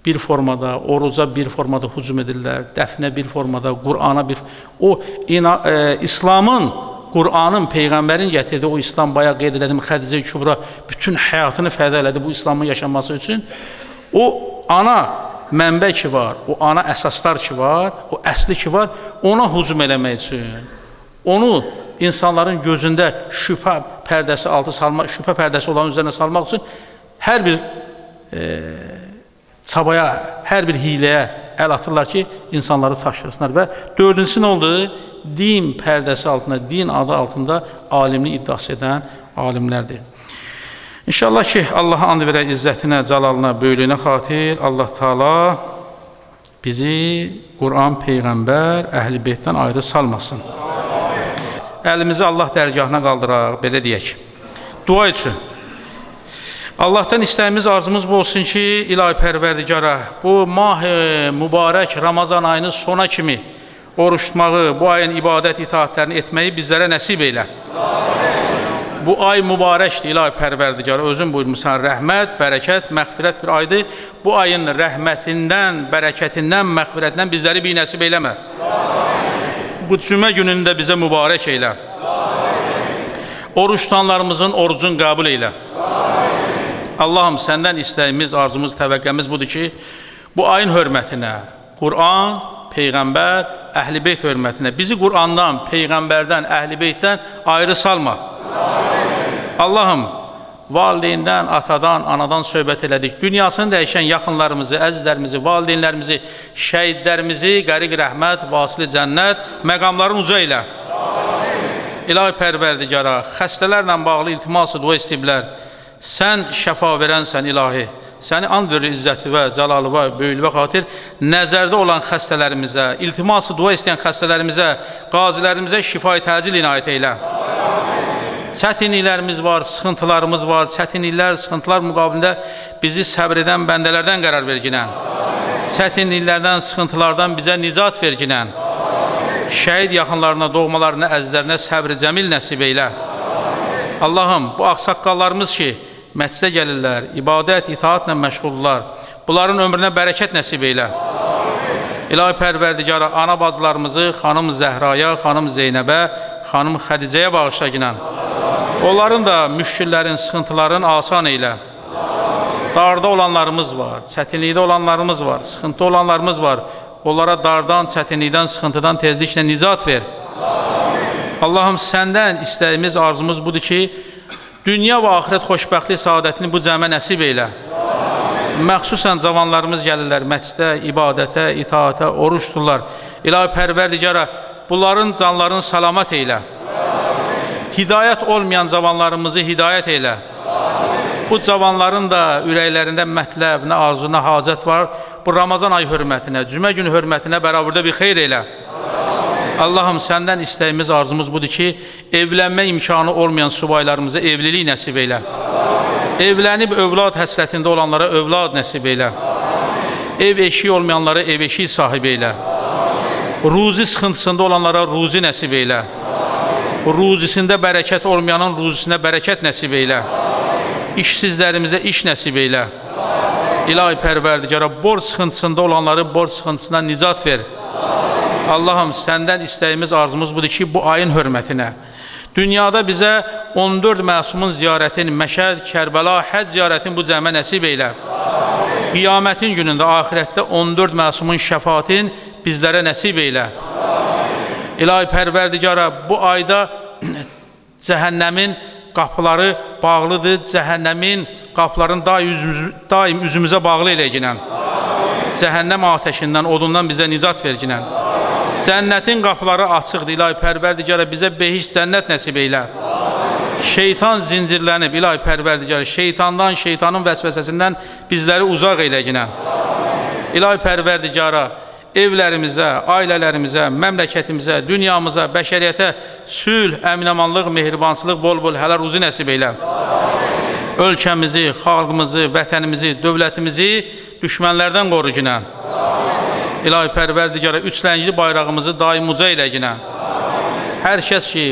bir formada, oruca bir formada hücum edirlər, dəfnə bir formada, Qur'ana bir... İslamın, Qur'anın, Peyğəmbərin gətirdiği o İslam, bayağı qeyd elədim, Xədicə Kübra bütün həyatını fəda elədi bu İslamın yaşanması üçün. O ana mənbə ki var, o ana əsaslar ki var, o əsli ki var, ona hücum eləmək üçün, onu insanların gözündə şübhə pərdəsi altı salmaq, şübhə pərdəsi olan üzərinə salmaq üçün hər bir çabaya, hər bir hiləyə əl atırlar ki, insanları çaşdırsınlar. Və dördüncüsü nə oldu? Din pərdəsi altında, din adı altında alimlik iddiası edən alimlərdir. İnşallah ki, Allaha and verək izzətinə, cəlalına, böylüyünə xatir Allah Taala bizi Quran, Peyğəmbər, Əhl-i Beytdən ayrı salmasın. Əlimizi Allah dərgahına qaldıraq, belə deyək. Dua üçün. Allahdan istəyimiz, arzumuz bu olsun ki, ilahi pərverdigara, bu mübarək Ramazan ayının sona kimi oruç tutmağı, bu ayın ibadət itaatlərini etməyi bizlərə nəsib elə. Bu ay mübarəkdir, ilahi pərverdigara, özün buyurmuşsan, rəhmət, bərəkət, məğfirət bir aydır. Bu ayın rəhmətindən, bərəkətindən, məğfirətindən bizləri bir nəsib eləmə. Bu cümə günündə bizə mübarək elə. Oruç tutanlarımızın orucunu qəbul elə. Allahım, səndən istəyimiz, arzumuz, təvəqqəmiz budur ki, bu ayın hörmətinə, Qur'an, Peyğəmbər, Əhl-i Beyt hörmətinə, bizi Qur'andan, Peyğəmbərdən, Əhl-i Beytdən ayrı salma. Allahım, valideyndən, atadan, anadan söhbət elədik. Dünyasını dəyişən yaxınlarımızı, əzizlərimizi, valideynlərimizi, şəhidlərimizi, qəriq rəhmət, vasili cənnət, məqamların uca ilə. İlahi pərverdigara, xəstələrlə bağlı iltiması dua istəyiblər. Sən şəfa verənsən ilahi, səni and verir izzəti və cəlalı və böyülü və xatir, nəzərdə olan xəstələrimizə, iltiması dua istəyən xəstələrimizə, qazilərimizə şifa-i təcil inayət eylə. Çətinliklərimiz var, sıxıntılarımız var, çətinliklər, sıxıntılar müqabilində bizi səbr edən bəndələrdən qərar verginən. Çətinliklərdən, sıxıntılardan bizə nicat verginən. Şəhid yaxınlarına, doğmalarına, əzizlərinə səbr-i cəmil nəsib eylə. Allahım, bu ağsaqqallarımız ki, məclisə gəlirlər, ibadət, itaatlə məşğuldurlar. Bunların ömrünə bərəkət nəsib eylə. İlahi pərverdigara, ana bacılarımızı xanım Zəhraya, xanım Zeynəbə, xanım Xədicəyə bağışla ginən. Onların da müşkillərin, sıxıntıların asan eylə. Darda olanlarımız var, çətinlikdə olanlarımız var, sıxıntı olanlarımız var. Onlara dardan, çətinlikdən, sıxıntıdan tezliklə nicat ver. Allahım, səndən istəyimiz, arzumuz budur ki, dünya və axirət xoşbəxtlik, saadətini bu cəmə nəsib eylə. Məxsusən cavanlarımız gəlirlər, məscidə, ibadətə, itaətə, oruç tuturlar. İlahi pərverdigara, bunların canlarını salamat eylə. Hidayət olmayan cavanlarımızı hidayət eylə. Bu cavanların da ürəklərində mətləb, nə arzu, nə hacət var. Bu Ramazan ayı hörmətinə, cümə günü hörmətinə bərabərdə bir xeyr eylə. Allah'ım səndən istəyimiz, arzumuz budur ki, evlənmə imkanı olmayan subaylarımıza evlilik nəsib eylə. Evlənib övlad həsrətində olanlara övlad nəsib eylə. Ev eşiği olmayanlara ev eşiği sahibi eylə. Ruzi sıxıntısında olanlara ruzi nəsib eylə. Ruzisində bərəkət olmayanın ruzisinə bərəkət nəsib eylə. İşsizlərimizə iş nəsib eylə. İlahi Pərverdigara, borc sıxıntısında olanları borc sıxıntısından nizat ver. Allah'ım səndən istəyimiz, arzumuz budur ki, bu ayın hörmətinə, dünyada bizə 14 məsumun ziyarətin, Məşəd, Kərbəla, Həc ziyarətin bu cəmə nəsib eylə. Qiyamətin günündə, ahirətdə 14 məsumun şəfaatin bizlərə nəsib eylə. İlahi Pərverdigara, bu ayda cəhənnəmin qapıları bağlıdır, cəhənnəmin qapılarını daim üzümüzə bağlı eləyəcəkən. Cəhənnəm ateşindən, odundan bizə nizat verəcəkən. Cənnətin qapıları açıqdır, İlahi Pərverdigara, bizə behiş cənnət nəsib eylə. Şeytan zincirlənib, İlahi Pərverdigara, şeytandan, şeytanın vəsvəsəsindən bizləri uzaq eləyəcəkən. İlahi Pərverdigara, evlərimizə, ailələrimizə, məmləkətimizə, dünyamıza, bəşəriyyətə sülh, əmin-amanlıq, mehribansılıq, bol-bol hələ ruzi nəsib eylə. Ölkəmizi, xalqımızı, vətənimizi, dövlətimizi düşmənlərdən qorucunən. İlahi Pərverdigara, üçləngli bayrağımızı daim uca eləyəcəkən. Hər kəs ki,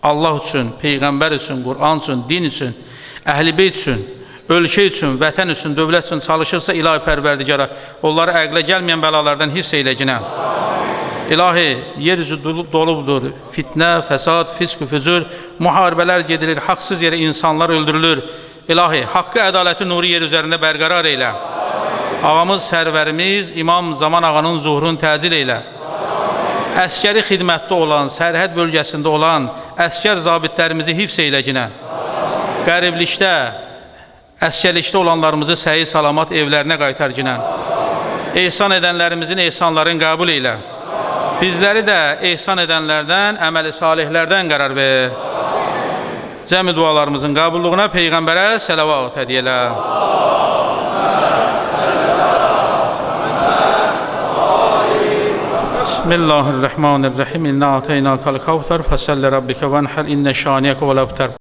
Allah üçün, Peyğəmbər üçün, Qur'an üçün, din üçün, Əhl-i Beyt üçün, ölkə üçün, vətən üçün, dövlət üçün çalışırsa, İlahi Pərverdigara, onları əqlə gəlməyən bəlalardan hiss eləyəcəkən. İlahi, yeryüzü doludur, fitnə, fəsad, fisk, füzur, müharibələr gedilir, haqsız yerə insanlar öldürülür. İlahi, haqqı, ədaləti, nuru yer üzərində bərqərar eylə. Ağamız, sərvərimiz, İmam Zaman ağanın zuhrunu təcil eylə. Əskəri xidmətdə olan, sərhəd bölgəsində olan əskər zabitlərimizi hifz eyləginə. Qəriblikdə, əskərlikdə olanlarımızı səhi salamat evlərinə qaytarginə. Ehsan edənlərimizin ehsanlarını qəbul eylə. Bizləri də ehsan edənlərdən, əməli salihlərdən qərar ver. Cəmi dualarımızın qəbulluğuna Peyğəmbərə sələvat ediyələ. Bismillahirrahmanirrahim. İnna a'teynâkel kevser fesalli rabbike venhar inne şâniyeke vel abtar.